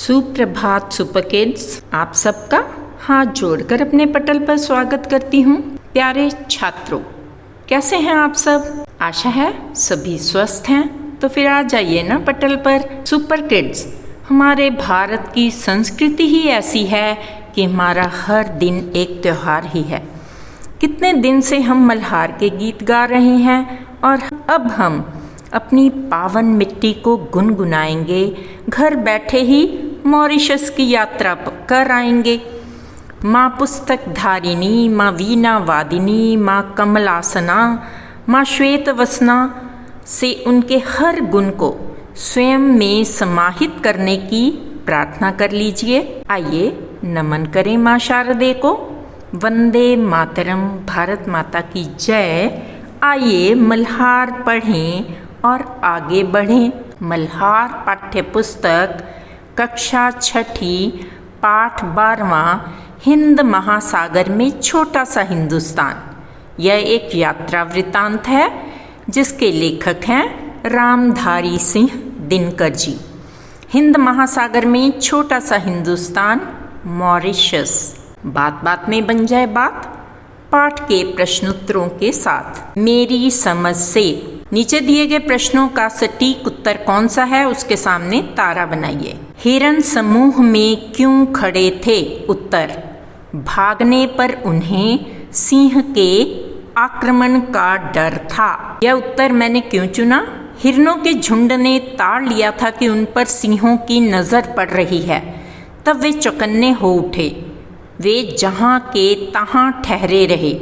सुप्रभात super kids, आप सबका हाथ जोड़कर अपने पटल पर स्वागत करती हूँ। प्यारे छात्रों, कैसे हैं आप सब? आशा है सभी स्वस्थ हैं। तो फिर आ जाइए ना पटल पर। सुपर किड्स, हमारे भारत की संस्कृति ही ऐसी है कि हमारा हर दिन एक त्योहार ही है। कितने दिन से हम मल्हार के गीत गा रहे हैं और अब हम अपनी पावन मिट्टी को गुनगुनाएंगे। घर बैठे ही मॉरिशस की यात्रा कर आएंगे। माँ पुस्तक धारिणी, माँ वीणा वादिनी, माँ कमलासना, माँ श्वेत वसना से उनके हर गुण को स्वयं में समाहित करने की प्रार्थना कर लीजिए। आइए नमन करें माँ शारदे को। वंदे मातरम, भारत माता की जय। आइए मल्हार पढ़ें और आगे बढ़ें। मल्हार पाठ्य पुस्तक कक्षा 6 पाठ 12वां, हिंद महासागर में छोटा सा हिंदुस्तान। यह एक यात्रा वृतांत है जिसके लेखक हैं रामधारी सिंह दिनकर जी। हिंद महासागर में छोटा सा हिंदुस्तान मॉरिशस। बात बात में बन जाए बात। पाठ के प्रश्नोत्तरों के साथ मेरी समझ से नीचे दिए गए प्रश्नों का सटीक उत्तर कौन सा है उसके सामने तारा बनाइए। हिरण समूह में क्यों खड़े थे? उत्तर, भागने पर उन्हें सिंह के आक्रमण का डर था। यह उत्तर मैंने क्यों चुना? हिरणों के झुंड ने ताड़ लिया था कि उन पर सिंहों की नजर पड़ रही है। तब वे चौकन्ने हो उठे। वे जहां के तहां ठहरे रहे।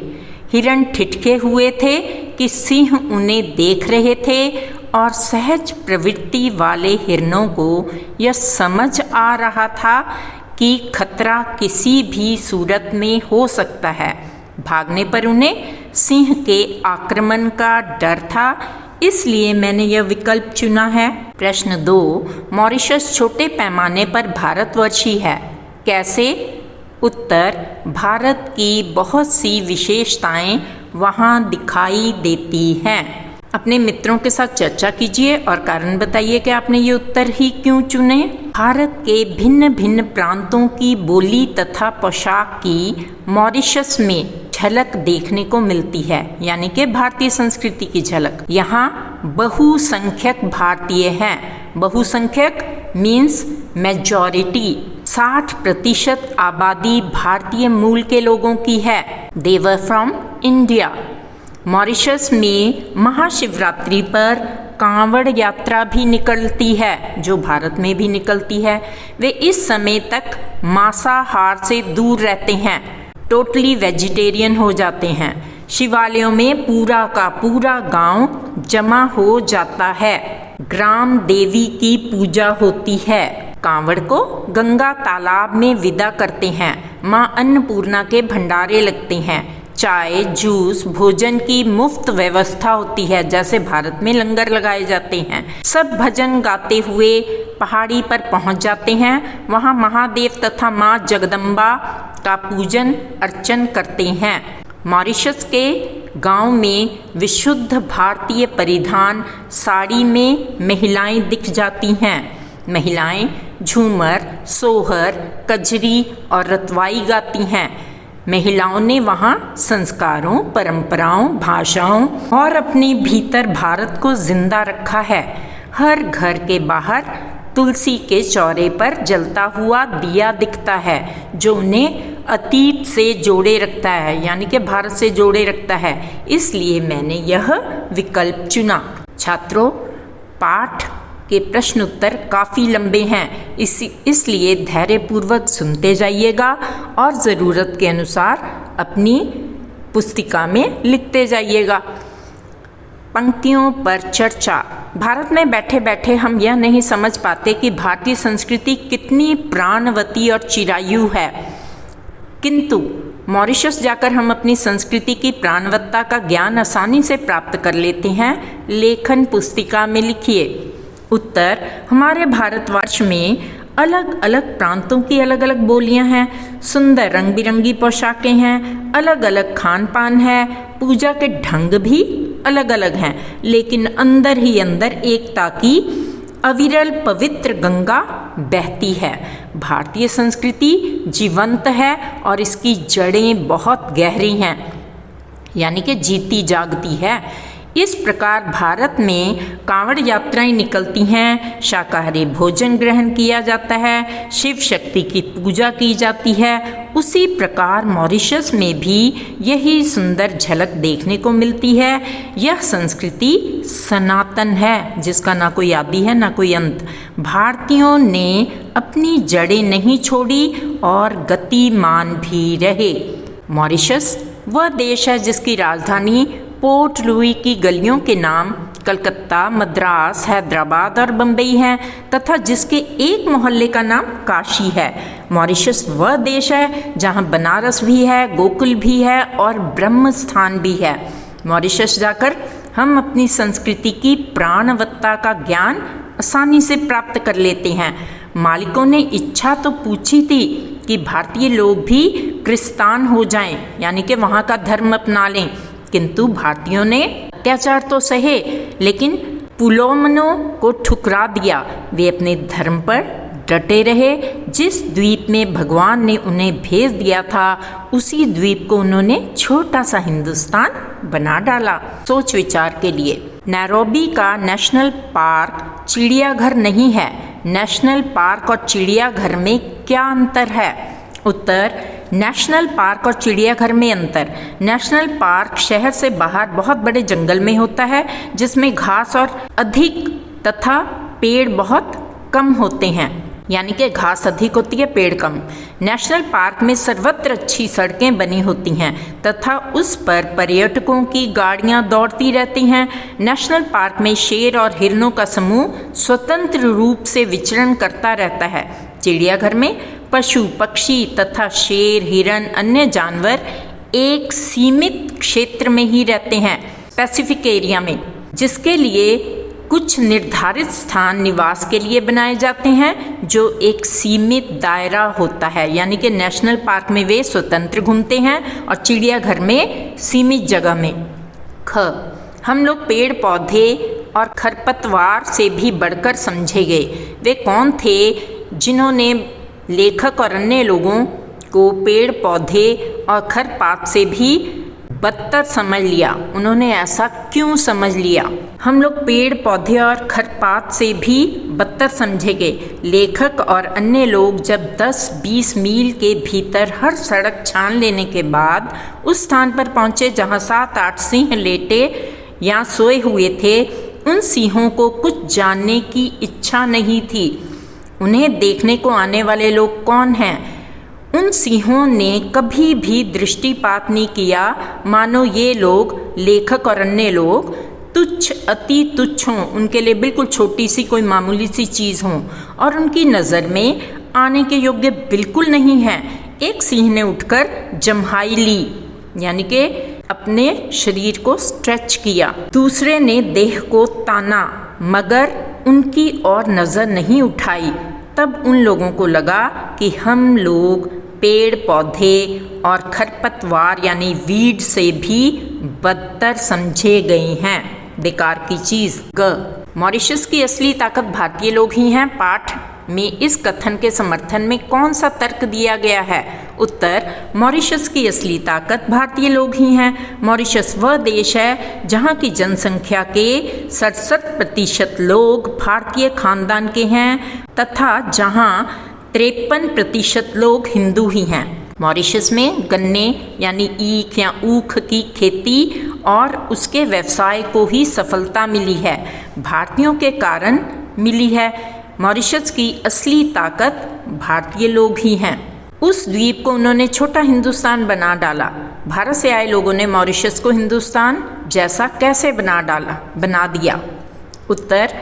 हिरण ठिठके हुए थे कि सिंह उन्हें देख रहे थे और सहज प्रवृत्ति वाले हिरणों को यह समझ आ रहा था कि खतरा किसी भी सूरत में हो सकता है। भागने पर उन्हें सिंह के आक्रमण का डर था, इसलिए मैंने यह विकल्प चुना है। प्रश्न 2, मॉरिशस छोटे पैमाने पर भारतवर्ष ही है, कैसे? उत्तर, भारत की बहुत सी विशेषताएं वहाँ दिखाई देती हैं। अपने मित्रों के साथ चर्चा कीजिए और कारण बताइए कि आपने ये उत्तर ही क्यों चुने। भारत के भिन्न भिन्न प्रांतों की बोली तथा पोशाक की मॉरिशस में झलक देखने को मिलती है, यानी कि भारतीय संस्कृति की झलक। यहाँ बहुसंख्यक भारतीय हैं। बहुसंख्यक मीन्स मेजॉरिटी। 60% आबादी भारतीय मूल के लोगों की है। दे वर फ्रॉम इंडिया। मॉरिशस में महाशिवरात्रि पर कांवड़ यात्रा भी निकलती है, जो भारत में भी निकलती है। वे इस समय तक मांसाहार से दूर रहते हैं, टोटली वेजिटेरियन हो जाते हैं। शिवालयों में पूरा का पूरा गांव जमा हो जाता है। ग्राम देवी की पूजा होती है। कांवड़ को गंगा तालाब में विदा करते हैं। माँ अन्नपूर्णा के भंडारे लगते हैं। चाय, जूस, भोजन की मुफ्त व्यवस्था होती है, जैसे भारत में लंगर लगाए जाते हैं। सब भजन गाते हुए पहाड़ी पर पहुंच जाते हैं। वहां महादेव तथा माँ जगदम्बा का पूजन अर्चन करते हैं। मॉरिशस के गांव में विशुद्ध भारतीय परिधान साड़ी में महिलाएं दिख जाती हैं। महिलाएं झूमर, सोहर, कजरी और रतवाई गाती हैं। महिलाओं ने वहाँ संस्कारों, परंपराओं, भाषाओं और अपने भीतर भारत को जिंदा रखा है। हर घर के बाहर तुलसी के चौरे पर जलता हुआ दिया दिखता है, जो उन्हें अतीत से जोड़े रखता है, यानी कि भारत से जोड़े रखता है। इसलिए मैंने यह विकल्प चुना। छात्रों, पाठ के प्रश्न उत्तर काफ़ी लंबे हैं, इसलिए धैर्यपूर्वक सुनते जाइएगा और ज़रूरत के अनुसार अपनी पुस्तिका में लिखते जाइएगा। पंक्तियों पर चर्चा। भारत में बैठे बैठे हम यह नहीं समझ पाते कि भारतीय संस्कृति कितनी प्राणवती और चिरायु है, किंतु मॉरिशस जाकर हम अपनी संस्कृति की प्राणवत्ता का ज्ञान आसानी से प्राप्त कर लेते हैं। लेखन पुस्तिका में लिखिए। उत्तर, हमारे भारतवर्ष में अलग अलग प्रांतों की अलग अलग बोलियां हैं, सुंदर रंग बिरंगी पोशाकें हैं, अलग अलग खान पान है, पूजा के ढंग भी अलग अलग हैं, लेकिन अंदर ही अंदर एकता की अविरल पवित्र गंगा बहती है। भारतीय संस्कृति जीवंत है और इसकी जड़ें बहुत गहरी हैं, यानी कि जीती जागती है। इस प्रकार भारत में कांवड़ यात्राएं निकलती हैं, शाकाहारी भोजन ग्रहण किया जाता है, शिव शक्ति की पूजा की जाती है। उसी प्रकार मॉरिशस में भी यही सुंदर झलक देखने को मिलती है। यह संस्कृति सनातन है, जिसका ना कोई आदि है ना कोई अंत। भारतीयों ने अपनी जड़ें नहीं छोड़ी और गतिमान भी रहे। मॉरिशस वह देश है जिसकी राजधानी पोर्ट लुई की गलियों के नाम कलकत्ता, मद्रास, हैदराबाद और बम्बई हैं तथा जिसके एक मोहल्ले का नाम काशी है। मॉरिशस वह देश है जहां बनारस भी है, गोकुल भी है और ब्रह्म स्थान भी है। मॉरिशस जाकर हम अपनी संस्कृति की प्राणवत्ता का ज्ञान आसानी से प्राप्त कर लेते हैं। मालिकों ने इच्छा तो पूछी थी कि भारतीय लोग भी क्रिस्तान हो जाएं, यानी कि वहाँ का धर्म अपना लें, किंतु भारतीयों ने अत्याचार तो सहे लेकिन पुलोमनों को ठुकरा दिया। वे अपने धर्म पर डटे रहे। जिस द्वीप में भगवान ने उन्हें भेज दिया था उसी द्वीप को उन्होंने छोटा सा हिंदुस्तान बना डाला। सोच विचार के लिए, नैरोबी का नेशनल पार्क चिड़ियाघर नहीं है। नेशनल पार्क और चिड़ियाघर में क्या अंतर है? उत्तर, नेशनल पार्क और चिड़ियाघर में अंतर। नेशनल पार्क शहर से बाहर बहुत बड़े जंगल में होता है जिसमें घास और अधिक तथा पेड़ बहुत कम होते हैं, यानी कि घास अधिक होती है, पेड़ कम। नेशनल पार्क में सर्वत्र अच्छी सड़कें बनी होती हैं तथा उस पर पर्यटकों की गाड़ियां दौड़ती रहती हैं। नेशनल पार्क में शेर और हिरणों का समूह स्वतंत्र रूप से विचरण करता रहता है। चिड़ियाघर में पशु, पक्षी तथा शेर, हिरण, अन्य जानवर एक सीमित क्षेत्र में ही रहते हैं, स्पेसिफिक एरिया में, जिसके लिए कुछ निर्धारित स्थान निवास के लिए बनाए जाते हैं जो एक सीमित दायरा होता है, यानी कि नेशनल पार्क में वे स्वतंत्र घूमते हैं और चिड़ियाघर में सीमित जगह में। ख, हम लोग पेड़ पौधे और खरपतवार से भी बढ़कर समझे गए। वे कौन थे जिन्होंने लेखक और अन्य लोगों को पेड़ पौधे और खरपात से भी बदतर समझ लिया? उन्होंने ऐसा क्यों समझ लिया? हम लोग पेड़ पौधे और खरपात से भी बदतर समझे गए। लेखक और अन्य लोग जब 10-20 मील के भीतर हर सड़क छान लेने के बाद उस स्थान पर पहुंचे जहां 7-8 सिंह लेटे या सोए हुए थे, उन सिंहों को कुछ जानने की इच्छा नहीं थी। उन्हें देखने को आने वाले लोग कौन हैं? उन सिंहों ने कभी भी दृष्टिपात नहीं किया, मानो ये लोग, लेखक और अन्य लोग, तुच्छ, अति तुच्छ हों, उनके लिए बिल्कुल छोटी सी कोई मामूली सी चीज़ हों और उनकी नज़र में आने के योग्य बिल्कुल नहीं है। एक सिंह ने उठकर जम्हाई ली, यानी कि अपने शरीर को स्ट्रेच किया। दूसरे ने देह को ताना, मगर उनकी और नज़र नहीं उठाई। तब उन लोगों को लगा कि हम लोग पेड़ पौधे और खरपतवार यानी वीड से भी बदतर समझे गए हैं, बेकार की चीज़। ग, मॉरिशस की असली ताकत भारतीय लोग ही हैं। पाठ में इस कथन के समर्थन में कौन सा तर्क दिया गया है? उत्तर, मॉरिशस की असली ताकत भारतीय लोग ही हैं। मॉरिशस वह देश है जहां की जनसंख्या के 67% लोग भारतीय खानदान के हैं तथा जहां 53% लोग हिंदू ही हैं। मॉरिशस में गन्ने यानी ईख या ऊख की खेती और उसके व्यवसाय को ही सफलता मिली है, भारतीयों के कारण मिली है। मॉरिशस की असली ताकत भारतीय लोग ही हैं। उस द्वीप को उन्होंने छोटा हिंदुस्तान बना डाला। भारत से आए लोगों ने मॉरिशस को हिंदुस्तान जैसा कैसे बना दिया? उत्तर,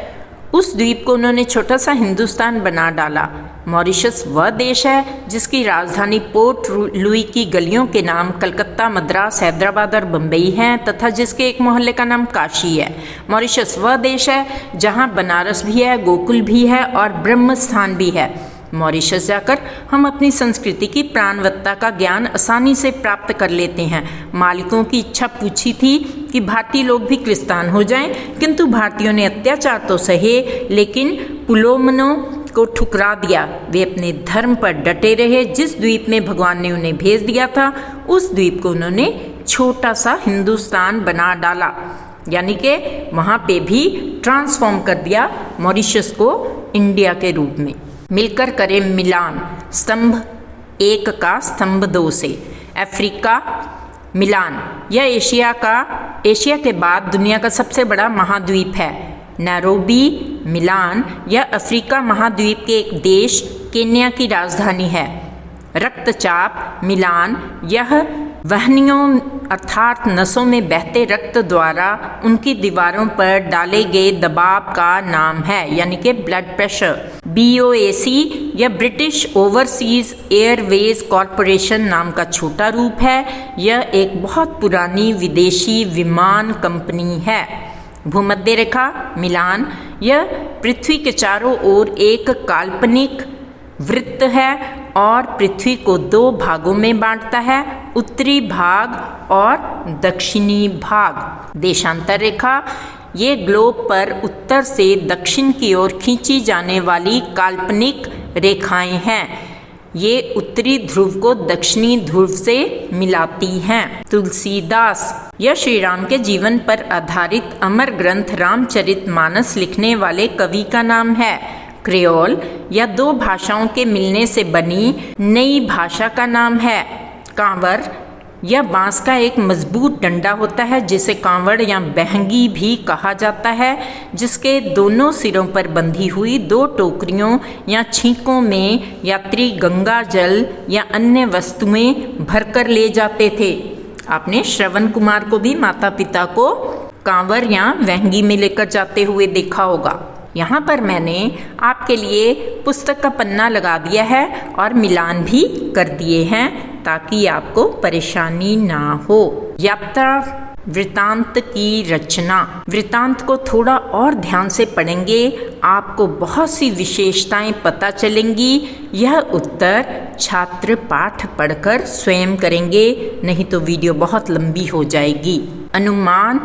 उस द्वीप को उन्होंने छोटा सा हिंदुस्तान बना डाला। मॉरिशस वह देश है जिसकी राजधानी पोर्ट लुई की गलियों के नाम कलकत्ता, मद्रास, हैदराबाद और बम्बई हैं तथा जिसके एक मोहल्ले का नाम काशी है। मॉरिशस वह देश है जहां बनारस भी है, गोकुल भी है और ब्रह्म स्थान भी है। मॉरिशस जाकर हम अपनी संस्कृति की प्राणवत्ता का ज्ञान आसानी से प्राप्त कर लेते हैं। मालिकों की इच्छा पूछी थी कि भारतीय लोग भी क्रिस्तान हो जाएं, किंतु भारतीयों ने अत्याचार तो सहे लेकिन पुलोमनों को ठुकरा दिया। वे अपने धर्म पर डटे रहे। जिस द्वीप में भगवान ने उन्हें भेज दिया था उस द्वीप को उन्होंने छोटा सा हिंदुस्तान बना डाला, यानी कि वहाँ पे भी ट्रांसफॉर्म कर दिया मॉरिशस को इंडिया के रूप में। मिलकर करें मिलान, स्तंभ 1 का स्तंभ 2 से। अफ्रीका मिलान, यह एशिया के बाद दुनिया का सबसे बड़ा महाद्वीप है। नैरोबी मिलान, यह अफ्रीका महाद्वीप के एक देश केन्या की राजधानी है। रक्तचाप मिलान, यह वहनियों अर्थात नसों में बहते रक्त द्वारा उनकी दीवारों पर डाले गए दबाव का नाम है, यानी कि ब्लड प्रेशर। BOAC, यह ब्रिटिश ओवरसीज एयरवेज कॉरपोरेशन नाम का छोटा रूप है। यह एक बहुत पुरानी विदेशी विमान कंपनी है। भूमध्य रेखा मिलान, यह पृथ्वी के चारों ओर एक काल्पनिक वृत्त है और पृथ्वी को 2 भागों में बांटता है, उत्तरी भाग और दक्षिणी भाग। देशांतर रेखा, ये ग्लोब पर उत्तर से दक्षिण की ओर खींची जाने वाली काल्पनिक रेखाएं हैं। ये उत्तरी ध्रुव को दक्षिणी ध्रुव से मिलाती हैं। तुलसीदास, यह श्री राम के जीवन पर आधारित अमर ग्रंथ रामचरितमानस लिखने वाले कवि का नाम है। क्रेओल, यह 2 भाषाओं के मिलने से बनी नई भाषा का नाम है। कांवर, यह बांस का एक मजबूत डंडा होता है जिसे कांवड़ या बहंगी भी कहा जाता है, जिसके दोनों सिरों पर बंधी हुई 2 टोकरियों या छींकों में यात्री गंगा जल या अन्य वस्तुएं भरकर ले जाते थे। आपने श्रवण कुमार को भी माता पिता को कांवर या बहंगी में लेकर जाते हुए देखा होगा। यहाँ पर मैंने आपके लिए पुस्तक का पन्ना लगा दिया है और मिलान भी कर दिए हैं ताकि आपको परेशानी ना हो। यात्रा वृतांत की रचना, वृतांत को थोड़ा और ध्यान से पढ़ेंगे, आपको बहुत सी विशेषताएं पता चलेंगी। यह उत्तर छात्र पाठ पढ़कर स्वयं करेंगे, नहीं तो वीडियो बहुत लंबी हो जाएगी। अनुमान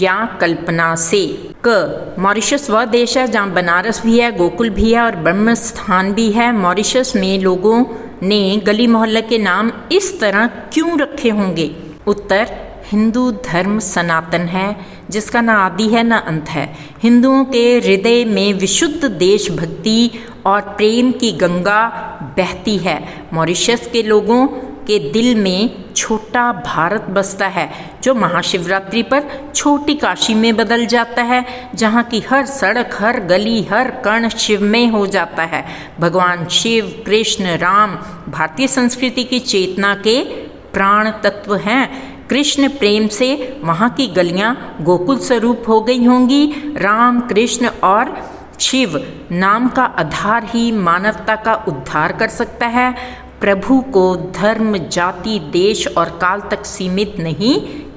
या कल्पना से। क, मॉरिशस वह देश है जहाँ बनारस भी है, गोकुल भी है और ब्रह्म स्थान भी है। मॉरिशस में लोगों ने गली मोहल्ले के नाम इस तरह क्यों रखे होंगे? उत्तर, हिंदू धर्म सनातन है जिसका ना आदि है ना अंत है। हिंदुओं के हृदय में विशुद्ध देशभक्ति और प्रेम की गंगा बहती है। मॉरिशस के लोगों के दिल में छोटा भारत बसता है जो महाशिवरात्रि पर छोटी काशी में बदल जाता है, जहाँ की हर सड़क, हर गली, हर कण शिवमय हो जाता है। भगवान शिव, कृष्ण, राम भारतीय संस्कृति की चेतना के प्राण तत्व हैं। कृष्ण प्रेम से वहाँ की गलियाँ गोकुल स्वरूप हो गई होंगी। राम, कृष्ण और शिव नाम का आधार ही मानवता का उद्धार कर सकता है। प्रभु को धर्म, जाति, देश और काल तक सीमित नहीं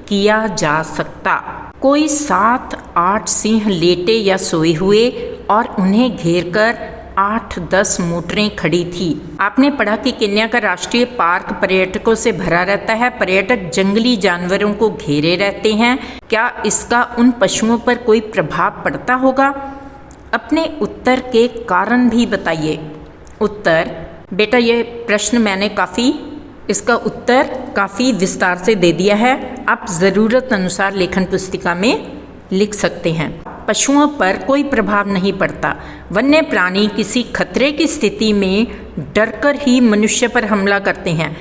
किया जा सकता। कोई 7-8 सिंह लेटे या सोए हुए और उन्हें घेरकर 8-10 मोटरें खड़ी थी। आपने पढ़ा कि केन्या का राष्ट्रीय पार्क पर्यटकों से भरा रहता है। पर्यटक जंगली जानवरों को घेरे रहते हैं। क्या इसका उन पशुओं पर कोई प्रभाव पड़ता होगा? अपने उत्तर के कारण भी बताइए। उत्तर, बेटा ये प्रश्न मैंने इसका उत्तर काफ़ी विस्तार से दे दिया है। आप ज़रूरत अनुसार लेखन पुस्तिका में लिख सकते हैं। पशुओं पर कोई प्रभाव नहीं पड़ता। वन्य प्राणी किसी खतरे की स्थिति में डरकर ही मनुष्य पर हमला करते हैं।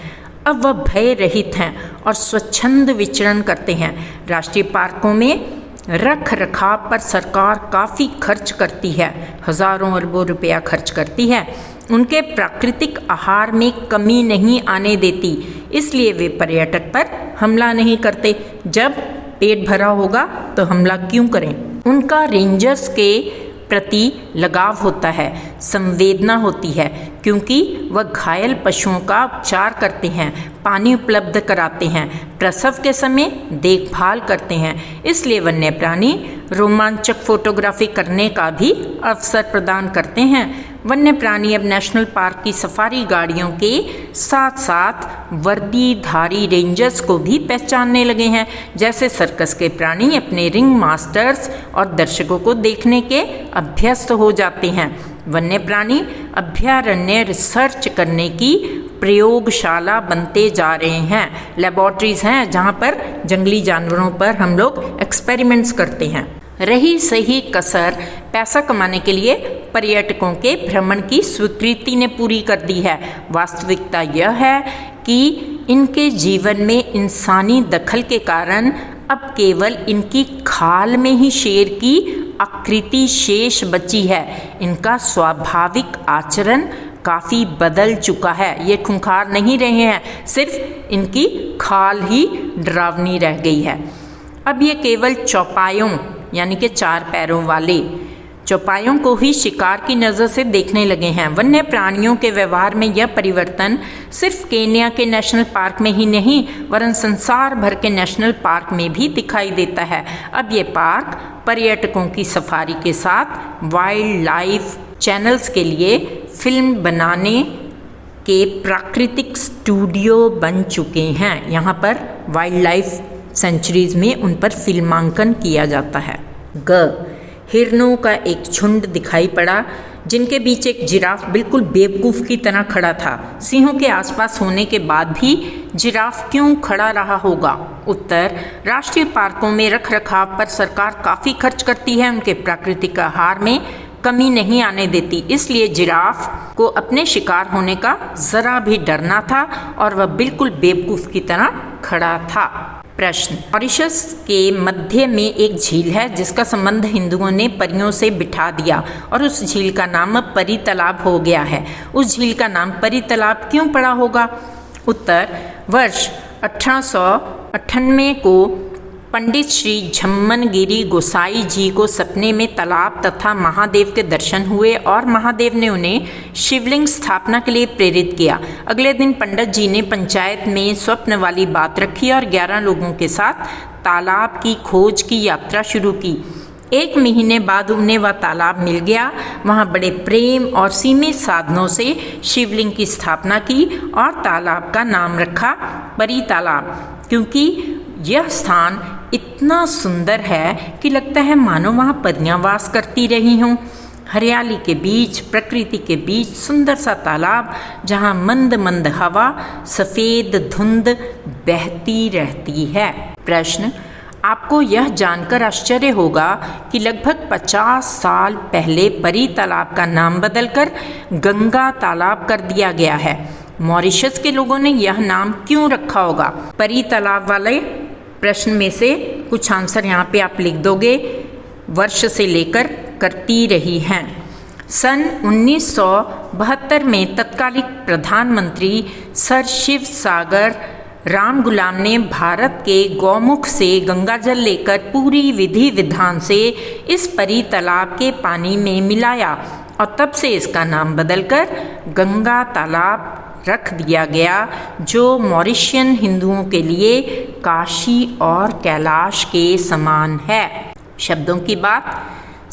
अब वह भय रहित हैं और स्वच्छंद विचरण करते हैं। राष्ट्रीय पार्कों में रख रखाव पर सरकार काफ़ी खर्च करती है, हज़ारों अरबों रुपया खर्च करती है। उनके प्राकृतिक आहार में कमी नहीं आने देती, इसलिए वे पर्यटक पर हमला नहीं करते। जब पेट भरा होगा तो हमला क्यों करें? उनका रेंजर्स के प्रति लगाव होता है, संवेदना होती है, क्योंकि वह घायल पशुओं का उपचार करते हैं, पानी उपलब्ध कराते हैं, प्रसव के समय देखभाल करते हैं। इसलिए वन्य प्राणी रोमांचक फोटोग्राफी करने का भी अवसर प्रदान करते हैं। वन्य प्राणी अब नेशनल पार्क की सफारी गाड़ियों के साथ साथ वर्दीधारी रेंजर्स को भी पहचानने लगे हैं। जैसे सर्कस के प्राणी अपने रिंग मास्टर्स और दर्शकों को देखने के अभ्यस्त हो जाते हैं। वन्य प्राणी अभयारण्य रिसर्च करने की प्रयोगशाला बनते जा रहे हैं। लेबोरेटरीज हैं जहाँ पर जंगली जानवरों पर हम लोग एक्सपेरिमेंट्स करते हैं। रही सही कसर पैसा कमाने के लिए पर्यटकों के भ्रमण की स्वीकृति ने पूरी कर दी है। वास्तविकता यह है कि इनके जीवन में इंसानी दखल के कारण अब केवल इनकी खाल में ही शेर की आकृति शेष बची है। इनका स्वाभाविक आचरण काफ़ी बदल चुका है। ये खूंखार नहीं रहे हैं, सिर्फ इनकी खाल ही डरावनी रह गई है। अब ये केवल चौपायों यानी कि 4 पैरों वाले चौपायों को ही शिकार की नज़र से देखने लगे हैं। वन्य प्राणियों के व्यवहार में यह परिवर्तन सिर्फ केन्या के नेशनल पार्क में ही नहीं वरन संसार भर के नेशनल पार्क में भी दिखाई देता है। अब ये पार्क पर्यटकों की सफारी के साथ वाइल्ड लाइफ चैनल्स के लिए फिल्म बनाने के प्राकृतिक स्टूडियो बन चुके हैं। यहाँ पर वाइल्ड लाइफ सेंचुरीज में उन पर फिल्मांकन किया जाता है। हिरनों का एक झुंड दिखाई पड़ा जिनके बीच एक जिराफ बिल्कुल बेवकूफ़ की तरह खड़ा था। सिंहों के आसपास होने के बाद भी जिराफ क्यों खड़ा रहा होगा? उत्तर, राष्ट्रीय पार्कों में रखरखाव पर सरकार काफ़ी खर्च करती है, उनके प्राकृतिक आहार में कमी नहीं आने देती, इसलिए जिराफ को अपने शिकार होने का ज़रा भी डर न था और वह बिल्कुल बेवकूफ़ की तरह खड़ा था। प्रश्न, मॉरिशस के मध्य में एक झील है जिसका संबंध हिंदुओं ने परियों से बिठा दिया और उस झील का नाम अब परी तालाब हो गया है। उस झील का नाम परी तालाब क्यों पड़ा होगा? उत्तर, वर्ष 1898 को पंडित श्री झम्मनगिरी गोसाई जी को सपने में तालाब तथा महादेव के दर्शन हुए और महादेव ने उन्हें शिवलिंग स्थापना के लिए प्रेरित किया। अगले दिन पंडित जी ने पंचायत में स्वप्न वाली बात रखी और 11 लोगों के साथ तालाब की खोज की यात्रा शुरू की। 1 महीने बाद उन्हें वह तालाब मिल गया। वहाँ बड़े प्रेम और सीमित साधनों से शिवलिंग की स्थापना की और तालाब का नाम रखा परी तालाब, क्योंकि यह स्थान इतना सुंदर है कि लगता है मानो वहाँ परियां वास करती रही हों। हरियाली के बीच, प्रकृति के बीच सुंदर सा तालाब जहाँ मंद मंद हवा, सफ़ेद धुंध बहती रहती है। प्रश्न, आपको यह जानकर आश्चर्य होगा कि लगभग 50 साल पहले परी तालाब का नाम बदलकर गंगा तालाब कर दिया गया है। मॉरिशस के लोगों ने यह नाम क्यों रखा होगा? परी तालाब वाले प्रश्न में से कुछ आंसर यहाँ पे आप लिख दोगे। वर्ष से लेकर करती रही हैं। सन 1972 में तत्कालिक प्रधानमंत्री सर शिव सागर राम गुलाम ने भारत के गौमुख से गंगा जल लेकर पूरी विधि विधान से इस परी तालाब के पानी में मिलाया और तब से इसका नाम बदलकर गंगा तालाब रख दिया गया, जो मॉरिशियन हिंदुओं के लिए काशी और कैलाश के समान है। शब्दों की बात,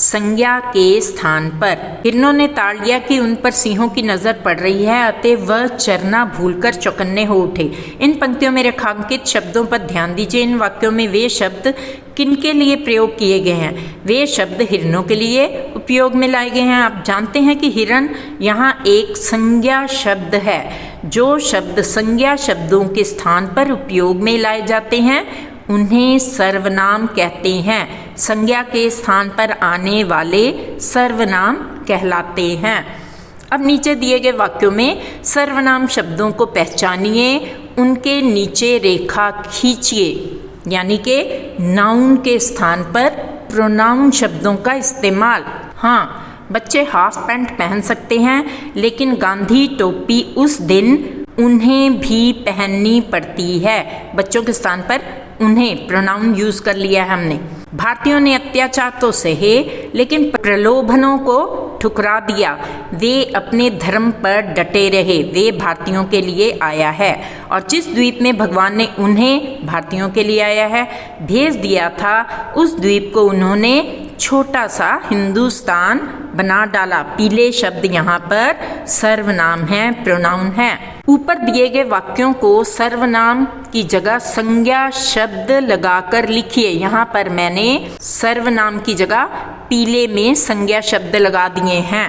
संज्ञा के स्थान पर हिरनों ने ताड़ लिया कि उन पर सिंहों की नजर पड़ रही है, अतः वह चरना भूलकर चौकन्ने हो उठे। इन पंक्तियों में रेखांकित शब्दों पर ध्यान दीजिए। इन वाक्यों में वे शब्द किनके लिए प्रयोग किए गए हैं? वे शब्द हिरनों के लिए उपयोग में लाए गए हैं। आप जानते हैं कि हिरन यहाँ एक संज्ञा शब्द है। जो शब्द संज्ञा शब्दों के स्थान पर उपयोग में लाए जाते हैं उन्हें सर्वनाम कहते हैं। संज्ञा के स्थान पर आने वाले सर्वनाम कहलाते हैं। अब नीचे दिए गए वाक्यों में सर्वनाम शब्दों को पहचानिए, उनके नीचे रेखा खींचिए, यानी कि नाउन के स्थान पर प्रोनाउन शब्दों का इस्तेमाल। हाँ, बच्चे हाफ पैंट पहन सकते हैं, लेकिन गांधी टोपी उस दिन उन्हें भी पहननी पड़ती है। बच्चों के स्थान पर उन्हें प्रोनाउन यूज कर लिया है हमने। भारतीयों ने अत्याचार तो सहे, लेकिन प्रलोभनों को ठुकरा दिया। वे अपने धर्म पर डटे रहे। वे भारतीयों के लिए आया है, और जिस द्वीप में भगवान ने उन्हें भारतीयों के लिए आया है भेज दिया था, उस द्वीप को उन्होंने छोटा सा हिंदुस्तान बना डाला। पीले शब्द यहाँ पर सर्वनाम है, प्रोनाउन है। ऊपर दिए गए वाक्यों को सर्वनाम की जगह संज्ञा शब्द लगाकर लिखिए। यहाँ पर मैंने सर्वनाम की जगह पीले में संज्ञा शब्द लगा दिए हैं।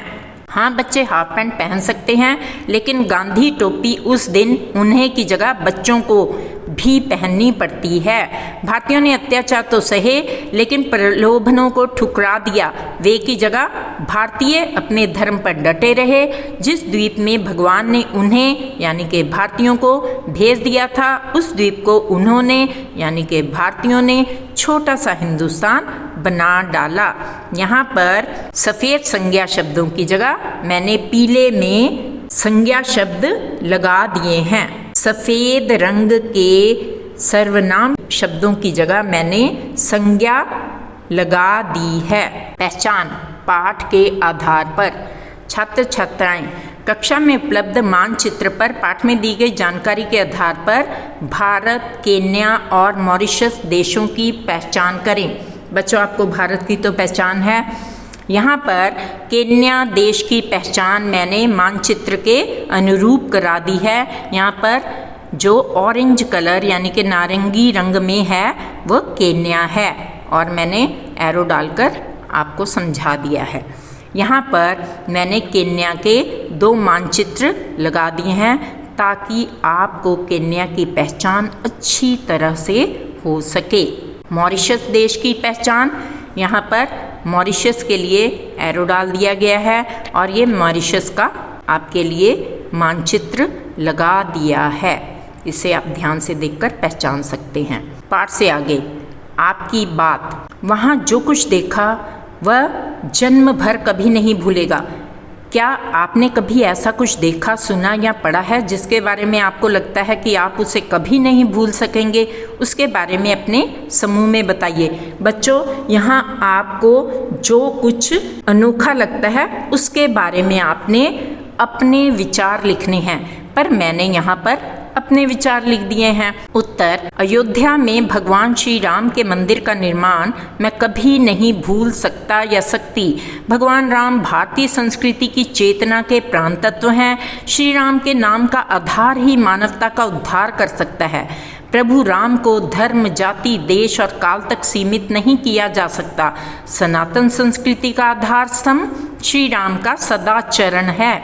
हाँ बच्चे हाफ पैंट पहन सकते हैं, लेकिन गांधी टोपी उस दिन उन्हें की जगह बच्चों को भी पहननी पड़ती है। भारतीयों ने अत्याचार तो सहे, लेकिन प्रलोभनों को ठुकरा दिया। वे की जगह भारतीय अपने धर्म पर डटे रहे। जिस द्वीप में भगवान ने उन्हें यानी कि भारतीयों को भेज दिया था, उस द्वीप को उन्होंने यानी कि भारतीयों ने छोटा सा हिंदुस्तान बना डाला। यहाँ पर सफ़ेद संज्ञा शब्दों की जगह मैंने पीले में संज्ञा शब्द लगा दिए हैं। सफ़ेद रंग के सर्वनाम शब्दों की जगह मैंने संज्ञा लगा दी है। पहचान पाठ के आधार पर। छात्र छात्राएं कक्षा में उपलब्ध मानचित्र पर पाठ में दी गई जानकारी के आधार पर भारत, केन्या और मॉरिशस देशों की पहचान करें। बच्चों, आपको भारत की तो पहचान है। यहाँ पर केन्या देश की पहचान मैंने मानचित्र के अनुरूप करा दी है। यहाँ पर जो ऑरेंज कलर यानी कि नारंगी रंग में है वह केन्या है, और मैंने एरो डालकर आपको समझा दिया है। यहाँ पर मैंने केन्या के 2 मानचित्र लगा दिए हैं ताकि आपको केन्या की पहचान अच्छी तरह से हो सके। मॉरिशस देश की पहचान, यहाँ पर मॉरिशस के लिए एरो डाल दिया गया है और ये मॉरिशस का आपके लिए मानचित्र लगा दिया है। इसे आप ध्यान से देखकर पहचान सकते हैं। पाठ से आगे आपकी बात। वहाँ जो कुछ देखा वह जन्म भर कभी नहीं भूलेगा। क्या आपने कभी ऐसा कुछ देखा, सुना या पढ़ा है जिसके बारे में आपको लगता है कि आप उसे कभी नहीं भूल सकेंगे? उसके बारे में अपने समूह में बताइए। बच्चों, यहाँ आपको जो कुछ अनोखा लगता है उसके बारे में आपने अपने विचार लिखने हैं, पर मैंने यहाँ पर अपने विचार लिख दिए हैं। उत्तर, अयोध्या में भगवान श्री राम के मंदिर का निर्माण मैं कभी नहीं भूल सकता या सकती। भगवान राम भारतीय संस्कृति की चेतना के प्राण तत्व हैं। श्री राम के नाम का आधार ही मानवता का उद्धार कर सकता है। प्रभु राम को धर्म, जाति, देश और काल तक सीमित नहीं किया जा सकता। सनातन संस्कृति का आधार स्तंभ श्री राम का सदाचरण है।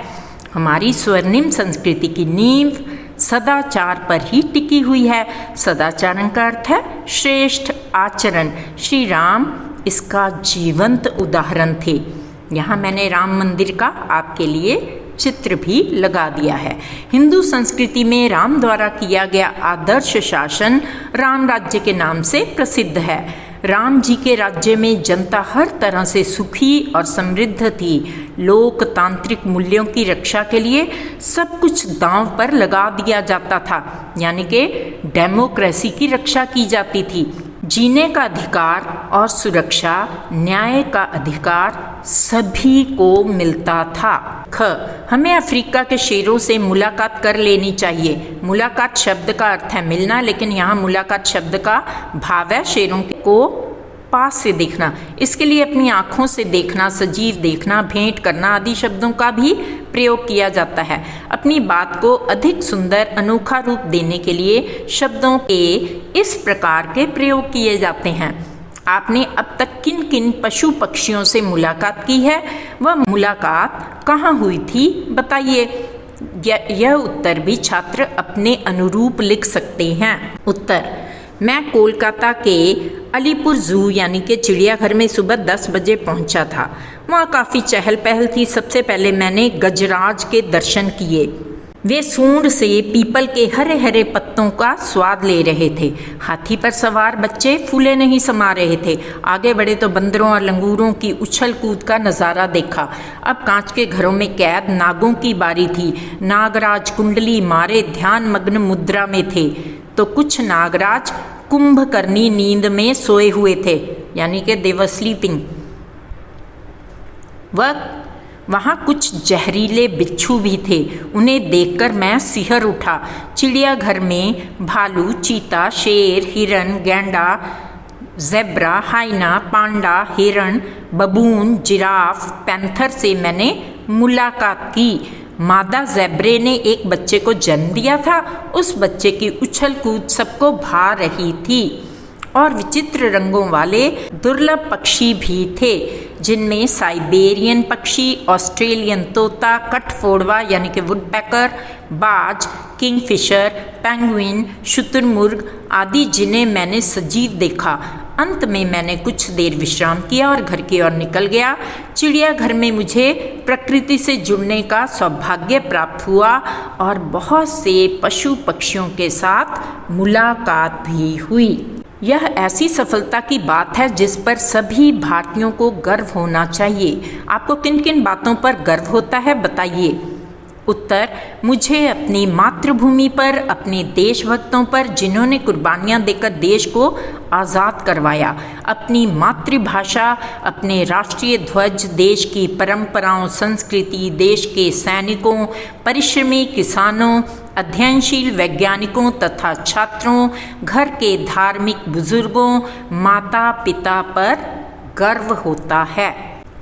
हमारी स्वर्णिम संस्कृति की नींव सदाचार पर ही टिकी हुई है। सदाचरण का अर्थ है श्रेष्ठ आचरण। श्री राम इसका जीवंत उदाहरण थे। यहाँ मैंने राम मंदिर का आपके लिए चित्र भी लगा दिया है। हिंदू संस्कृति में राम द्वारा किया गया आदर्श शासन राम राज्य के नाम से प्रसिद्ध है। राम जी के राज्य में जनता हर तरह से सुखी और समृद्ध थी। लोकतांत्रिक मूल्यों की रक्षा के लिए सब कुछ दांव पर लगा दिया जाता था, यानी कि डेमोक्रेसी की रक्षा की जाती थी। जीने का अधिकार और सुरक्षा, न्याय का अधिकार सभी को मिलता था। ख, हमें अफ्रीका के शेरों से मुलाकात कर लेनी चाहिए। मुलाकात शब्द का अर्थ है मिलना, लेकिन यहाँ मुलाकात शब्द का भाव है शेरों को पास से देखना। इसके लिए अपनी आँखों से देखना, सजीव देखना, भेंट करना आदि शब्दों का भी प्रयोग किया जाता है। अपनी बात को अधिक सुंदर, अनोखा रूप देने के लिए शब्दों के इस प्रकार के प्रयोग किए जाते हैं। आपने अब तक किन किन पशु पक्षियों से मुलाकात की है? वह मुलाकात कहाँ हुई थी बताइए। यह उत्तर भी छात्र अपने अनुरूप लिख सकते हैं। उत्तर, मैं कोलकाता के अलीपुर जू यानी कि चिड़ियाघर में सुबह 10 बजे पहुंचा था। वहाँ काफ़ी चहल पहल थी। सबसे पहले मैंने गजराज के दर्शन किए। वे सूंड से पीपल के हरे हरे पत्तों का स्वाद ले रहे थे। हाथी पर सवार बच्चे फूले नहीं समा रहे थे। आगे बढ़े तो बंदरों और लंगूरों की उछल कूद का नज़ारा देखा। अब कांच के घरों में कैद नागों की बारी थी। नागराज कुंडली मारे ध्यान मग्न मुद्रा में थे, तो कुछ नागराज कुंभकर्णी नींद में सोए हुए थे, यानी कि दे वर स्लीपिंग। वहाँ कुछ जहरीले बिच्छू भी थे। उन्हें देखकर मैं सिहर उठा। चिड़ियाघर में भालू, चीता, शेर, हिरन, गैंडा, ज़ेब्रा, हाइना, पांडा, हिरन, बबून, जिराफ, पैंथर से मैंने मुलाकात की। मादा ज़ेब्रे ने एक बच्चे को जन्म दिया था। उस बच्चे की उछल कूद सबको भा रही थी। और विचित्र रंगों वाले दुर्लभ पक्षी भी थे, जिनमें साइबेरियन पक्षी, ऑस्ट्रेलियन तोता, कठफोड़वा यानी कि वुडपेकर, बाज, किंगफिशर, पेंगुइन, शुतुरमुर्ग आदि, जिन्हें मैंने सजीव देखा। अंत में मैंने कुछ देर विश्राम किया और घर की ओर निकल गया। चिड़ियाघर में मुझे प्रकृति से जुड़ने का सौभाग्य प्राप्त हुआ और बहुत से पशु पक्षियों के साथ मुलाकात भी हुई। यह ऐसी सफलता की बात है जिस पर सभी भारतीयों को गर्व होना चाहिए। आपको किन किन बातों पर गर्व होता है, बताइए। उत्तर, मुझे अपनी मातृभूमि पर, अपने देशभक्तों पर जिन्होंने कुर्बानियाँ देकर देश को आज़ाद करवाया, अपनी मातृभाषा, अपने राष्ट्रीय ध्वज, देश की परंपराओं, संस्कृति, देश के सैनिकों, परिश्रमी किसानों, अध्ययनशील वैज्ञानिकों तथा छात्रों, घर के धार्मिक बुजुर्गों, माता पिता पर गर्व होता है।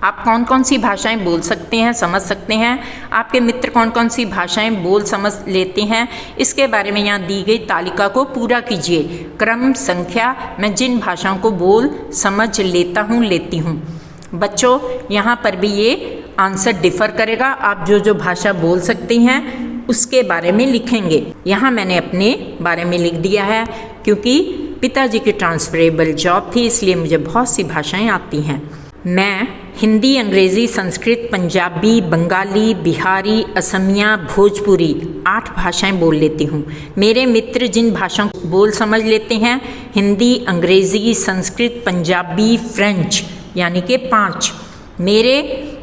आप कौन कौन सी भाषाएं बोल सकते हैं, समझ सकते हैं? आपके मित्र कौन कौन सी भाषाएं बोल समझ लेते हैं? इसके बारे में यहाँ दी गई तालिका को पूरा कीजिए। क्रम, संख्या, मैं जिन भाषाओं को बोल समझ लेता हूँ, लेती हूँ। बच्चों, यहाँ पर भी ये आंसर डिफर करेगा। आप जो जो भाषा बोल सकते हैं उसके बारे में लिखेंगे। यहाँ मैंने अपने बारे में लिख दिया है, क्योंकि पिताजी की ट्रांसफरेबल जॉब थी, इसलिए मुझे बहुत सी भाषाएं आती हैं। मैं हिंदी, अंग्रेज़ी, संस्कृत, पंजाबी, बंगाली, बिहारी, असमिया, भोजपुरी 8 भाषाएं बोल लेती हूँ। मेरे मित्र जिन भाषाओं को बोल समझ लेते हैं, हिंदी, अंग्रेज़ी, संस्कृत, पंजाबी, फ्रेंच यानी कि 5। मेरे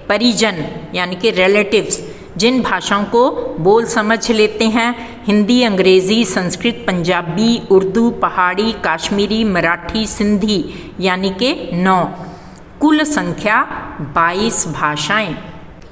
परिजन यानी कि रिलेटिव्स जिन भाषाओं को बोल समझ लेते हैं, हिंदी, अंग्रेज़ी, संस्कृत, पंजाबी, उर्दू, पहाड़ी, काश्मीरी, मराठी, सिंधी यानी कि 9। कुल संख्या 22 भाषाएं।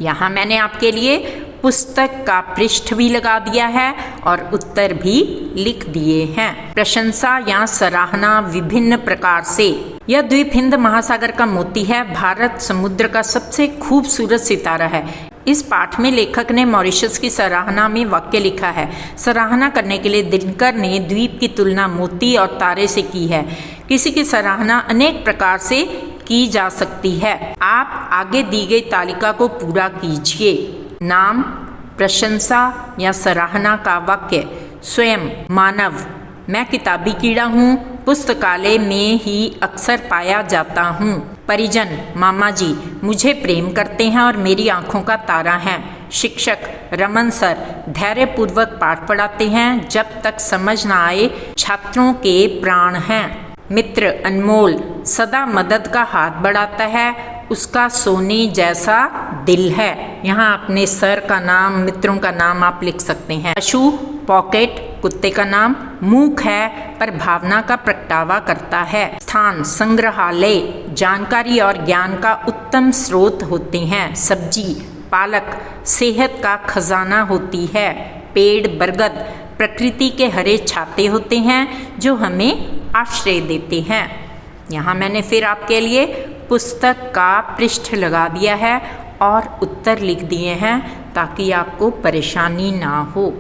यहाँ मैंने आपके लिए पुस्तक का पृष्ठ भी लगा दिया है और उत्तर भी लिख दिए हैं। प्रशंसा या सराहना विभिन्न प्रकार से। यह द्वीप हिंद महासागर का मोती है, भारत समुद्र का सबसे खूबसूरत सितारा है। इस पाठ में लेखक ने मॉरिशस की सराहना में वाक्य लिखा है। सराहना करने के लिए दिनकर ने द्वीप की तुलना मोती और तारे से की है। किसी की सराहना अनेक प्रकार से की जा सकती है। आप आगे दी गई तालिका को पूरा कीजिए। नाम, प्रशंसा या सराहना का वाक्य। स्वयं, मानव, मैं किताबी कीड़ा हूँ, पुस्तकालय में ही अक्सर पाया जाता हूँ। परिजन, मामा जी मुझे प्रेम करते हैं और मेरी आंखों का तारा हैं। शिक्षक, रमन सर धैर्यपूर्वक पाठ पढ़ाते हैं, जब तक समझ न आए छात्रों के प्राण हैं। मित्र, अनमोल सदा मदद का हाथ बढ़ाता है, उसका सोने जैसा दिल है। यहाँ अपने सर का नाम, मित्रों का नाम आप लिख सकते हैं। पशु, पॉकेट कुत्ते का नाम। मूक है पर भावना का प्रगटावा करता है। स्थान, संग्रहालय जानकारी और ज्ञान का उत्तम स्रोत होते हैं। सब्जी, पालक सेहत का खजाना होती है। पेड़, बरगद प्रकृति के हरे छाते होते हैं जो हमें आश्रय देते हैं। यहाँ मैंने फिर आपके लिए पुस्तक का पृष्ठ लगा दिया है और उत्तर लिख दिए हैं ताकि आपको परेशानी ना हो।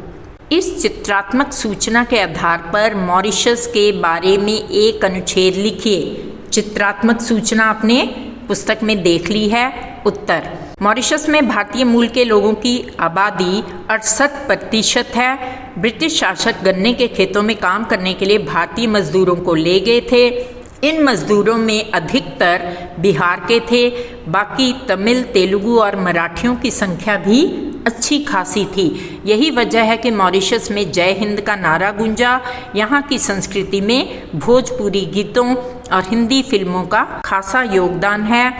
इस चित्रात्मक सूचना के आधार पर मॉरिशस के बारे में एक अनुच्छेद लिखिए। चित्रात्मक सूचना आपने पुस्तक में देख ली है। उत्तर, मॉरिशस में भारतीय मूल के लोगों की आबादी 68% है। ब्रिटिश शासक गन्ने के खेतों में काम करने के लिए भारतीय मजदूरों को ले गए थे। इन मजदूरों में अधिकतर बिहार के थे, बाकी तमिल, तेलुगु और मराठियों की संख्या भी अच्छी खासी थी। यही वजह है कि मॉरिशस में जय हिंद का नारा गूंजा। यहाँ की संस्कृति में भोजपुरी गीतों और हिंदी फिल्मों का खासा योगदान है।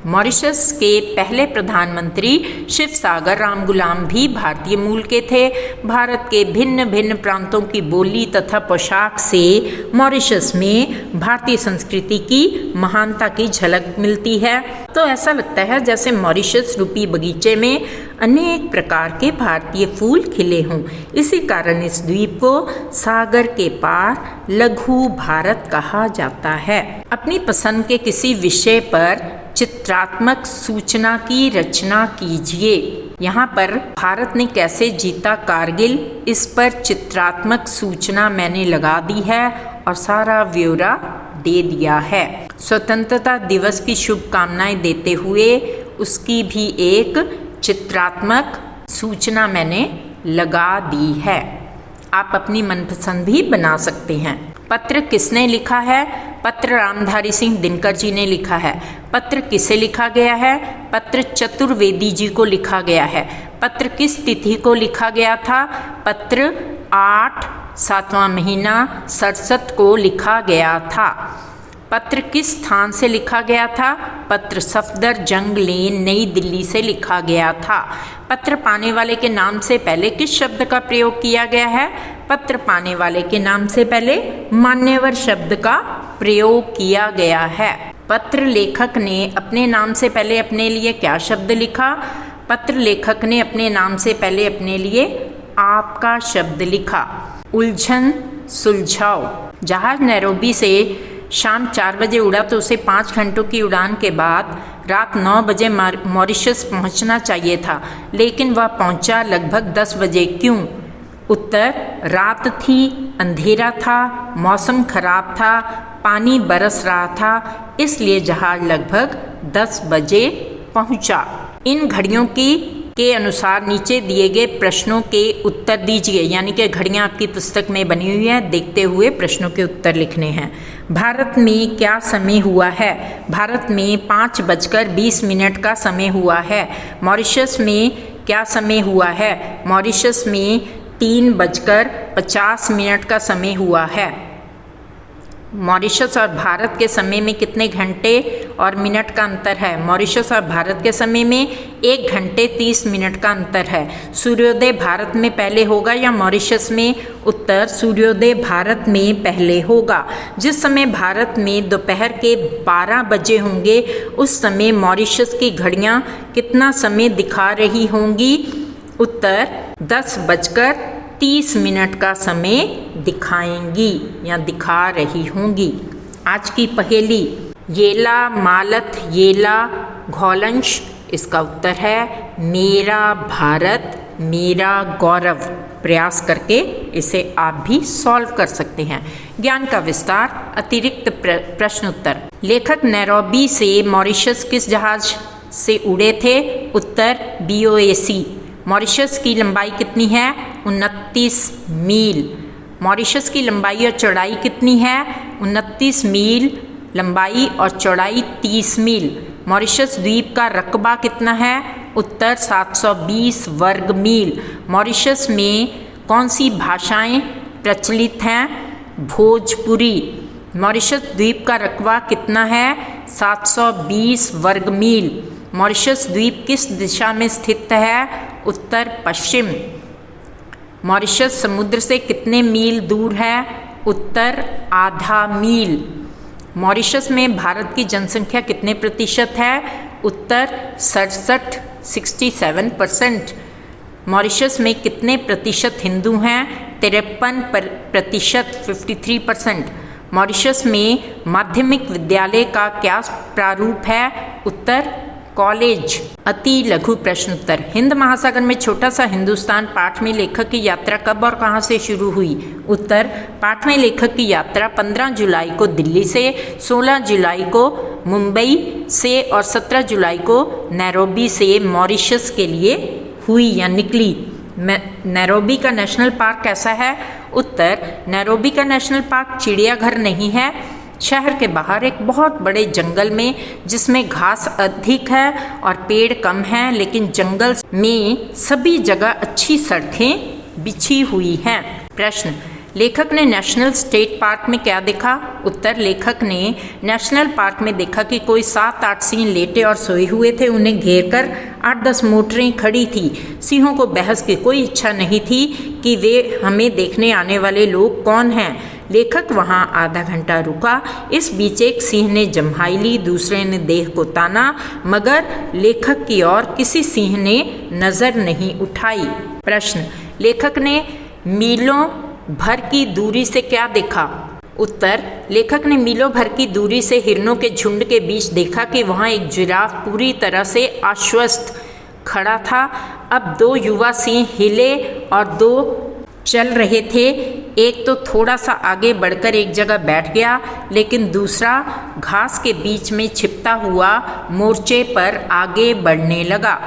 मॉरिशस के पहले प्रधानमंत्री शिवसागर रामगुलाम भी भारतीय मूल के थे। भारत के भिन्न भिन्न प्रांतों की बोली तथा पोशाक से मॉरिशस में भारतीय संस्कृति की महानता की झलक मिलती है। तो ऐसा लगता है जैसे मॉरिशस रूपी बगीचे में अनेक प्रकार के भारतीय फूल खिले हों। इसी कारण इस द्वीप को सागर के पार लघु भारत कहा जाता है। अपनी पसंद के किसी विषय पर चित्रात्मक सूचना की रचना कीजिए। यहाँ पर भारत ने कैसे जीता कारगिल, इस पर चित्रात्मक सूचना मैंने लगा दी है और सारा ब्यौरा दे दिया है। स्वतंत्रता दिवस की शुभकामनाएं देते हुए उसकी भी एक चित्रात्मक सूचना मैंने लगा दी है। आप अपनी मनपसंद भी बना सकते हैं। पत्र किसने लिखा है? पत्र रामधारी सिंह दिनकर जी ने लिखा है। पत्र किसे लिखा गया है? पत्र चतुर्वेदी जी को लिखा गया है। पत्र किस तिथि को लिखा गया था? पत्र 8 7वां महीना 67 को लिखा गया था। पत्र किस स्थान से लिखा गया था? पत्र सफदरजंग लेन नई दिल्ली से लिखा गया था। पत्र पाने वाले के नाम से पहले किस शब्द का प्रयोग किया गया है? पत्र पाने वाले के नाम से पहले मान्यवर शब्द का प्रयोग किया गया है। पत्र लेखक ने अपने नाम से पहले अपने लिए क्या शब्द लिखा? पत्र लेखक ने अपने नाम से पहले अपने लिए आपका शब्द लिखा। उलझन सुलझाओ। जहाज नैरोबी से शाम 4 बजे उड़ा तो उसे 5 घंटों की उड़ान के बाद रात 9 बजे मॉरिशस पहुंचना चाहिए था, लेकिन वह पहुंचा लगभग 10 बजे। क्यों? उत्तर, रात थी, अंधेरा था, मौसम खराब था, पानी बरस रहा था, इसलिए जहाज लगभग 10 बजे पहुंचा। इन घड़ियों के अनुसार नीचे दिए गए प्रश्नों के उत्तर दीजिए, यानी कि घड़ियाँ आपकी पुस्तक में बनी हुई हैं, देखते हुए प्रश्नों के उत्तर लिखने हैं। भारत में क्या समय हुआ है? भारत में 5:20 का समय हुआ है। मॉरिशस में क्या समय हुआ है? मॉरिशस में 3:50 का समय हुआ है। मॉरिशस और भारत के समय में कितने घंटे और मिनट का अंतर है? मॉरिशस और भारत के समय में 1 घंटे 30 मिनट का अंतर है। सूर्योदय भारत में पहले होगा या मॉरिशस में? उत्तर, सूर्योदय भारत में पहले होगा। जिस समय भारत में दोपहर के 12 बजे होंगे उस समय मॉरिशस की घड़ियाँ कितना समय दिखा रही होंगी? उत्तर, 10:30 का समय दिखाएंगी या दिखा रही होंगी। आज की पहेली, येला मालत येला घोलंश, इसका उत्तर है मेरा भारत मेरा गौरव। प्रयास करके इसे आप भी सॉल्व कर सकते हैं। ज्ञान का विस्तार, अतिरिक्त प्रश्न उत्तर। लेखक नैरोबी से मॉरिशस किस जहाज से उड़े थे? उत्तर, BOAC। मॉरिशस की लंबाई कितनी है? 29 मील। मॉरिशस की लंबाई और चौड़ाई कितनी है? 29 मील लंबाई और चौड़ाई 30 मील। मॉरिशस द्वीप का रकबा कितना है? उत्तर, 720 वर्ग मील। मॉरिशस में कौन सी भाषाएं प्रचलित हैं? भोजपुरी। मॉरिशस द्वीप का रकबा कितना है? 720 वर्ग मील। मॉरिशस द्वीप किस दिशा में स्थित है? उत्तर पश्चिम। मॉरिशस समुद्र से कितने मील दूर है? उत्तर, आधा मील। मॉरिशस में भारत की जनसंख्या कितने प्रतिशत है? उत्तर, 67% मॉरिशस में कितने प्रतिशत हिंदू हैं? 53%, 53%। मॉरिशस में माध्यमिक विद्यालय का क्या प्रारूप है? उत्तर, कॉलेज। अति लघु प्रश्न उत्तर। हिंद महासागर में छोटा सा हिंदुस्तान पाठ में लेखक की यात्रा कब और कहाँ से शुरू हुई? उत्तर, पाठ में लेखक की यात्रा 15 जुलाई को दिल्ली से, 16 जुलाई को मुंबई से और 17 जुलाई को नैरोबी से मॉरिशस के लिए हुई या निकली। नैरोबी का नेशनल पार्क कैसा है? उत्तर, नैरोबी का नेशनल पार्क चिड़ियाघर नहीं है, शहर के बाहर एक बहुत बड़े जंगल में, जिसमें घास अधिक है और पेड़ कम हैं, लेकिन जंगल में सभी जगह अच्छी सड़कें बिछी हुई हैं। प्रश्न, लेखक ने नेशनल स्टेट पार्क में क्या देखा? उत्तर, लेखक ने नेशनल पार्क में देखा कि कोई 7-8 सिंह लेटे और सोए हुए थे। उन्हें घेरकर 8-10 मोटरें खड़ी थी। सिंहों को बहस की कोई इच्छा नहीं थी कि वे हमें देखने आने वाले लोग कौन हैं। लेखक वहाँ आधा घंटा रुका। इस बीच एक सिंह ने जम्हाई ली, दूसरे ने देह को ताना, मगर लेखक की ओर किसी सिंह ने नजर नहीं उठाई। प्रश्न, लेखक ने मीलों भर की दूरी से क्या देखा? उत्तर, लेखक ने मीलों भर की दूरी से हिरणों के झुंड के बीच देखा कि वहाँ एक जिराफ पूरी तरह से आश्वस्त खड़ा था। अब 2 युवा सिंह हिले और 2 चल रहे थे। एक तो थोड़ा सा आगे बढ़कर एक जगह बैठ गया, लेकिन दूसरा घास के बीच में छिपता हुआ मोर्चे पर आगे बढ़ने लगा।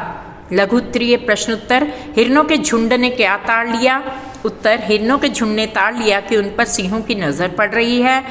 लघु उत्तरीय प्रश्नोत्तर। हिरणों के झुंड ने क्या ताड़ लिया? उत्तर, हिरणों के झुंड ने ताड़ लिया कि उन पर सिंहों की नजर पड़ रही है।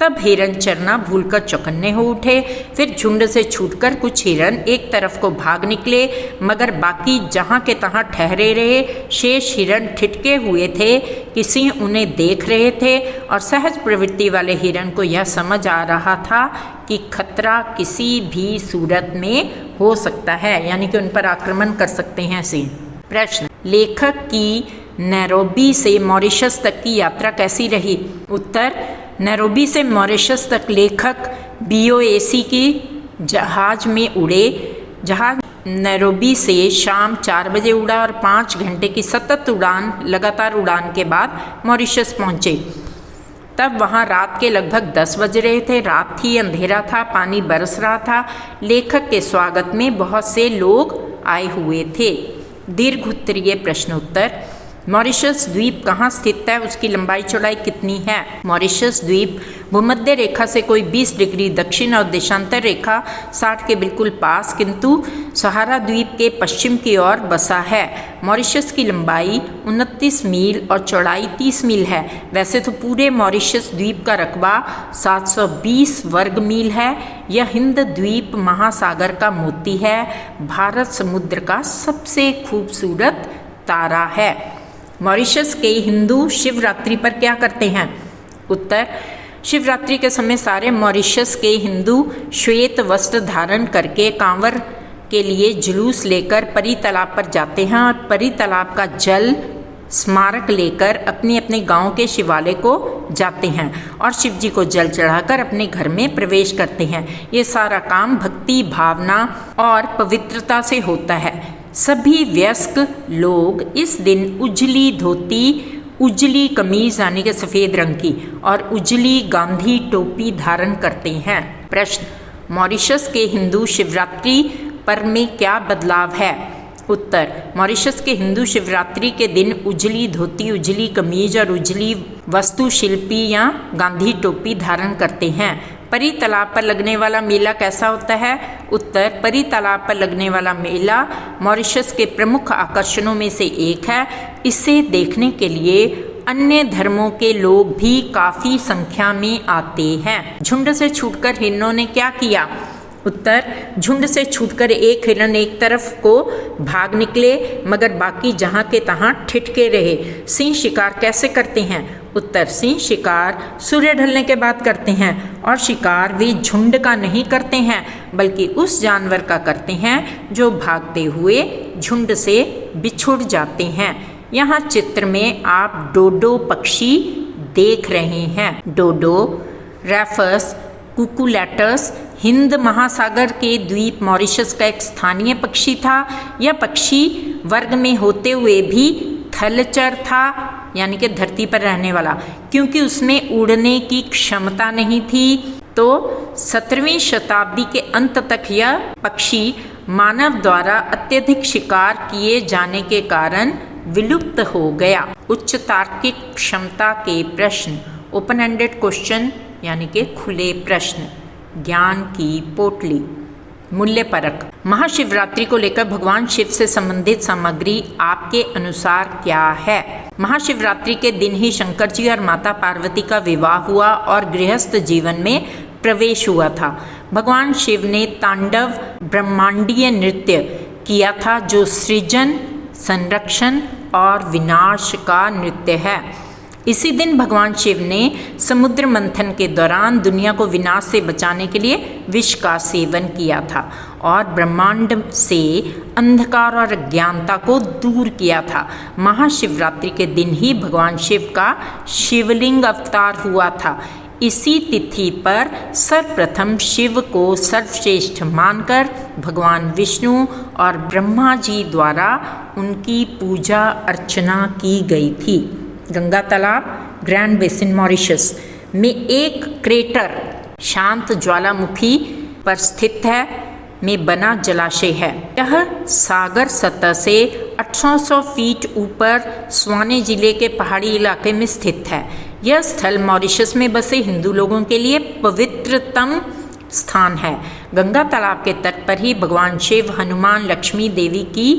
तब हिरण चरना भूलकर चौकन्ने हो उठे। फिर झुंड से छूटकर कुछ हिरण एक तरफ को भाग निकले, मगर बाकी जहाँ के तहाँ ठहरे रहे। शेष हिरण ठिठके हुए थे कि सिंह उन्हें देख रहे थे, और सहज प्रवृत्ति वाले हिरण को यह समझ आ रहा था कि खतरा किसी भी सूरत में हो सकता है, यानी कि उन पर आक्रमण कर सकते हैं सिंह। प्रश्न, लेखक की नैरोबी से मॉरिशस तक की यात्रा कैसी रही? उत्तर, नैरोबी से मॉरिशस तक लेखक BOAC की जहाज में उड़े। जहाज नैरोबी से शाम 4 बजे उड़ा और 5 घंटे की सतत लगातार उड़ान के बाद मॉरिशस पहुँचे। तब वहाँ रात के लगभग 10 बज रहे थे। रात थी, अंधेरा था, पानी बरस रहा था। लेखक के स्वागत में बहुत से लोग आए हुए थे। दीर्घ उत्तरीय प्रश्नोत्तर। मॉरिशस द्वीप कहाँ स्थित है? उसकी लंबाई चौड़ाई कितनी है? मॉरिशस द्वीप भूमध्य रेखा से कोई 20 डिग्री दक्षिण और देशांतर रेखा 60 के बिल्कुल पास, किंतु सहारा द्वीप के पश्चिम की ओर बसा है। मॉरिशस की लंबाई 29 मील और चौड़ाई 30 मील है। वैसे तो पूरे मॉरिशस द्वीप का रकबा 720 वर्ग मील है। यह हिंद द्वीप महासागर का मोती है। भारत समुद्र का सबसे खूबसूरत तारा है। मॉरिशस के हिंदू शिवरात्रि पर क्या करते हैं? उत्तर, शिवरात्रि के समय सारे मॉरिशस के हिंदू श्वेत वस्त्र धारण करके कांवर के लिए जुलूस लेकर परी तालाब पर जाते हैं, और परी तालाब का जल स्मारक लेकर अपने अपने गांव के शिवालय को जाते हैं और शिव जी को जल चढ़ाकर अपने घर में प्रवेश करते हैं। ये सारा काम भक्ति, भावना और पवित्रता से होता है। सभी वयस्क लोग इस दिन उजली धोती, उजली कमीज यानी कि सफ़ेद रंग की, और उजली गांधी टोपी धारण करते हैं। प्रश्न, मॉरिशस के हिंदू शिवरात्रि पर में क्या बदलाव है? उत्तर, मॉरिशस के हिंदू शिवरात्रि के दिन उजली धोती, उजली कमीज और उजली वास्तुशिल्पी या गांधी टोपी धारण करते हैं। परी तालाब पर लगने वाला मेला कैसा होता है? उत्तर, परी तालाब पर लगने वाला मेला मॉरिशस के प्रमुख आकर्षणों में से एक है। इसे देखने के लिए अन्य धर्मों के लोग भी काफ़ी संख्या में आते हैं। झुंड से छूटकर हिरणों ने क्या किया? उत्तर, झुंड से छूटकर एक हिरण एक तरफ को भाग निकले, मगर बाकी जहाँ के तहाँ ठिठके रहे। सिंह शिकार कैसे करते हैं? उत्तर, सिंह शिकार सूर्य ढलने के बाद करते हैं, और शिकार वे झुंड का नहीं करते हैं, बल्कि उस जानवर का करते हैं जो भागते हुए झुंड से बिछुड़ जाते हैं। यहाँ चित्र में आप डोडो पक्षी देख रहे हैं। डोडो रेफस कुकुलेटस हिंद महासागर के द्वीप मॉरिशस का एक स्थानीय पक्षी था। यह पक्षी वर्ग में होते हुए भी थलचर था, यानी कि धरती पर रहने वाला, क्योंकि उसमें उड़ने की क्षमता नहीं थी। तो 17वीं शताब्दी के अंत तक यह पक्षी मानव द्वारा अत्यधिक शिकार किए जाने के कारण विलुप्त हो गया। उच्च तार्किक क्षमता के प्रश्न, ओपन एंडेड क्वेश्चन यानी कि खुले प्रश्न, ज्ञान की पोटली। मूल्य परक, महाशिवरात्रि को लेकर भगवान शिव से संबंधित सामग्री आपके अनुसार क्या है? महाशिवरात्रि के दिन ही शंकर जी और माता पार्वती का विवाह हुआ और गृहस्थ जीवन में प्रवेश हुआ था। भगवान शिव ने तांडव ब्रह्मांडीय नृत्य किया था, जो सृजन, संरक्षण और विनाश का नृत्य है। इसी दिन भगवान शिव ने समुद्र मंथन के दौरान दुनिया को विनाश से बचाने के लिए विष का सेवन किया था और ब्रह्मांड से अंधकार और अज्ञानता को दूर किया था। महाशिवरात्रि के दिन ही भगवान शिव का शिवलिंग अवतार हुआ था। इसी तिथि पर सर्वप्रथम शिव को सर्वश्रेष्ठ मानकर भगवान विष्णु और ब्रह्मा जी द्वारा उनकी पूजा अर्चना की गई थी। गंगा तालाब ग्रैंड बेसिन मॉरिशस में एक क्रेटर शांत ज्वालामुखी पर स्थित है में बना जलाशय है। यह सागर सतह से 1800 फीट ऊपर स्वाने जिले के पहाड़ी इलाके में स्थित है। यह स्थल मॉरिशस में बसे हिंदू लोगों के लिए पवित्रतम स्थान है। गंगा तालाब के तट पर ही भगवान शिव, हनुमान, लक्ष्मी देवी की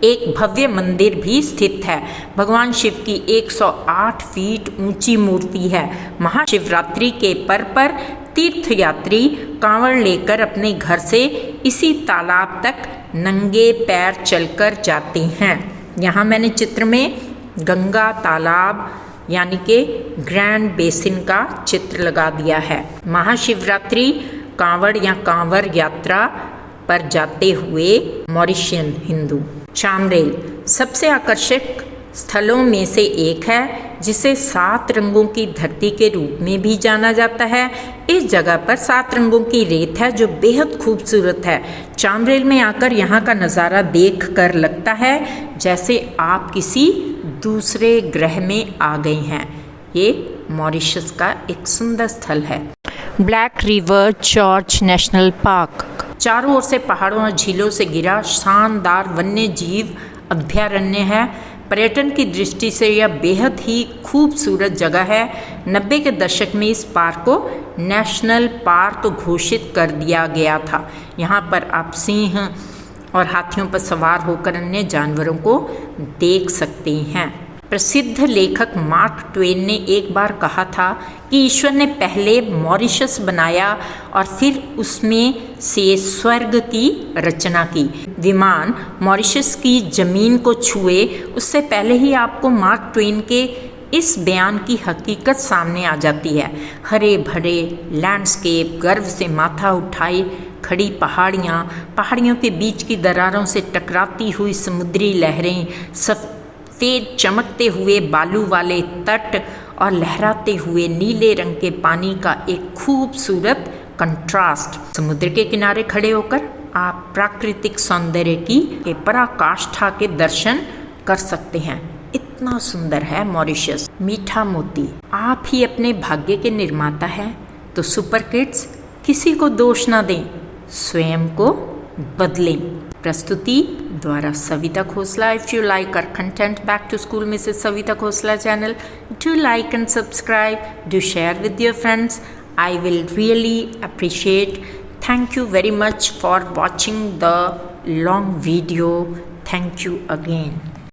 एक भव्य मंदिर भी स्थित है। भगवान शिव की 108 फीट ऊंची मूर्ति है। महाशिवरात्रि के पर्व पर तीर्थयात्री कांवड़ लेकर अपने घर से इसी तालाब तक नंगे पैर चलकर जाते हैं। यहाँ मैंने चित्र में गंगा तालाब यानी कि ग्रैंड बेसिन का चित्र लगा दिया है। महाशिवरात्रि कांवड़ या कांवर यात्रा पर जाते हुए मॉरिशियन हिंदू। चामरेल सबसे आकर्षक स्थलों में से एक है, जिसे 7 रंगों की धरती के रूप में भी जाना जाता है। इस जगह पर 7 रंगों की रेत है जो बेहद खूबसूरत है। चामरेल में आकर यहाँ का नज़ारा देख कर लगता है जैसे आप किसी दूसरे ग्रह में आ गए हैं। ये मॉरिशस का एक सुंदर स्थल है। Black river George national park चारों ओर से पहाड़ों और झीलों से घिरा शानदार वन्य जीव अभयारण्य है। पर्यटन की दृष्टि से यह बेहद ही खूबसूरत जगह है। 90 के दशक में इस पार्क को नेशनल पार्क घोषित कर दिया गया था। यहाँ पर आप सिंह और हाथियों पर सवार होकर अन्य जानवरों को देख सकते हैं। प्रसिद्ध लेखक मार्क ट्वेन ने एक बार कहा था कि ईश्वर ने पहले मॉरिशस बनाया और फिर उसमें से स्वर्ग की रचना की। विमान मॉरिशस की ज़मीन को छुए उससे पहले ही आपको मार्क ट्वेन के इस बयान की हकीकत सामने आ जाती है। हरे भरे लैंडस्केप, गर्व से माथा उठाए खड़ी पहाड़ियाँ, पहाड़ियों के बीच की दरारों से टकराती हुई समुद्री लहरें, सफ़ेद चमकते हुए बालू वाले तट और लहराते हुए नीले रंग के पानी का एक खूबसूरत कंट्रास्ट। समुद्र के किनारे खड़े होकर आप प्राकृतिक सौंदर्य की पराकाष्ठा के दर्शन कर सकते हैं। इतना सुंदर है मॉरिशस। मीठा मोती, आप ही अपने भाग्य के निर्माता हैं, तो सुपर किड्स किसी को दोष ना दें, स्वयं को बदलें। प्रस्तुति द्वारा Savita Khosla. If you like our content, back to school Mrs Savita Khosla channel, do like and subscribe, do share with your friends. I will really appreciate. Thank you very much for watching the long video. Thank you again.